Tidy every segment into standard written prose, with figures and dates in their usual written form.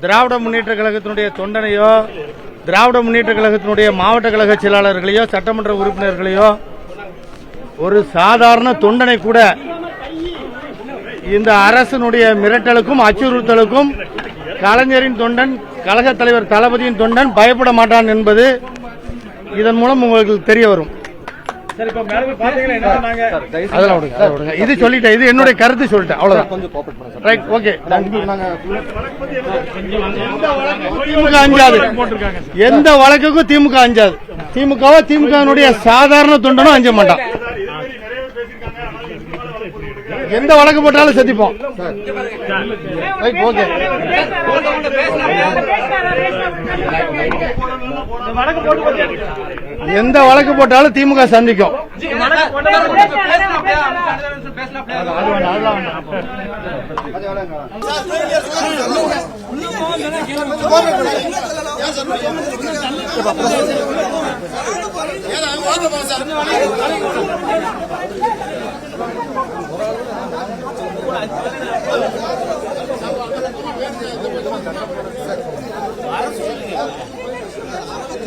திராவிட முன்னேற்ற கழகத்தினுடைய தொண்டனையோ, திராவிட முன்னேற்ற கழகத்தினுடைய மாவட்ட கழக செயலாளர்களையோ, சட்டமன்ற உறுப்பினர்களையோ, ஒரு சாதாரண தொண்டனை கூட இந்த அரசினுடைய மிரட்டலுக்கும் அச்சுறுத்தலுக்கும் கலைஞரின் தொண்டன், கழக தலைவர் தளபதியின் தொண்டன் பயப்பட மாட்டான் என்பது இதன் மூலம் உங்களுக்கு தெரிய வரும். இது சொல்லிட்டேன், இது என்னுடைய கருத்து சொல்லிட்டேன், அவ்வளவுதான். Right, okay. திமுக அஞ்சாது, எந்த வழக்குக்கும் திமுக அஞ்சாது. திமுகவோ திமுக சாதாரண தொண்டனும் அஞ்ச மாட்டான். எந்த வழக்கு போட்டாலும் சந்திப்போம். ஓகே, எந்த வழக்கு போட்டாலும் திமுக சந்திக்கும்.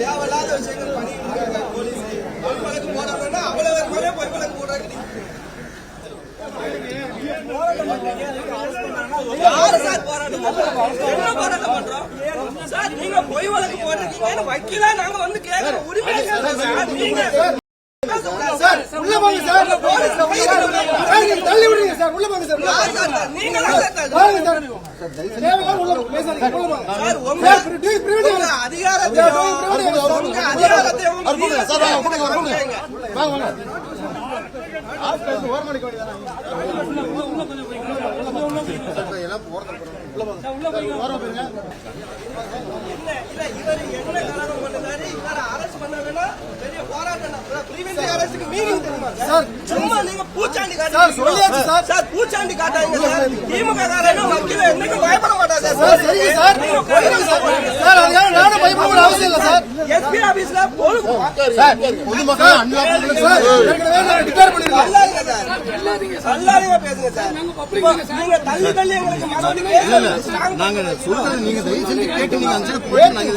தேவையில்லாத விஷயங்கள் பண்ணிட்டு போலீஸ் பொய் வழக்கு போடாமன்னா அவ்வளவு பேர் பொய் வழக்கு போடுறாங்க. யாரு சார் போராட்டம் என்ன போராட்டம் பண்றோம் சார்? நீங்க பொய் வழக்கு போடுறீங்க, வக்கீலா நாங்க வந்து கேட்கற உரிமை நீங்க சார் உள்ள போங்க சார், தள்ளி விடுங்க சார், உள்ள போங்க சார், நீங்க வாங்க சார், தேவையா உள்ள பேசாதீங்க, உள்ள போங்க சார். உங்க அதிகாரத்தை சார் வாங்க வாங்க ஓரமணிக்கு வேண்டியதானே எல்லாம் அரசு பண்ணா பெரிய போராட்டம். அரசுக்கு மீனிங் தெரியுமா சார்? சும்மா நீங்க பூச்சாண்டி காட்டுறீங்க சார், பூச்சாண்டி காட்டாதீங்க சார். திமுக காரங்க வக்கீல என்னைக்கு பயப்பட மாட்டாங்க சார். சரி சார், நீங்க போயிடுங்க சார். அதனால நானும் பயப்பட அவசியம் இல்ல சார். எஸ்பி ஆபீஸ்ல போடுங்க சார், பொதுமக்கள் அன்லாபுள்ள சார் ஏற்கனவே டிக்ளேர் பண்ணிருக்கோம். அல்லாதீங்க சார், அல்லாதீங்க பேசுங்க சார். நீங்க தள்ளி தள்ளி எங்களுக்கு மறுபடியும் நாங்க சொல்றது நீங்க தயவு செஞ்சு கேட்டு நீங்க அஞ்சல போய் நாங்க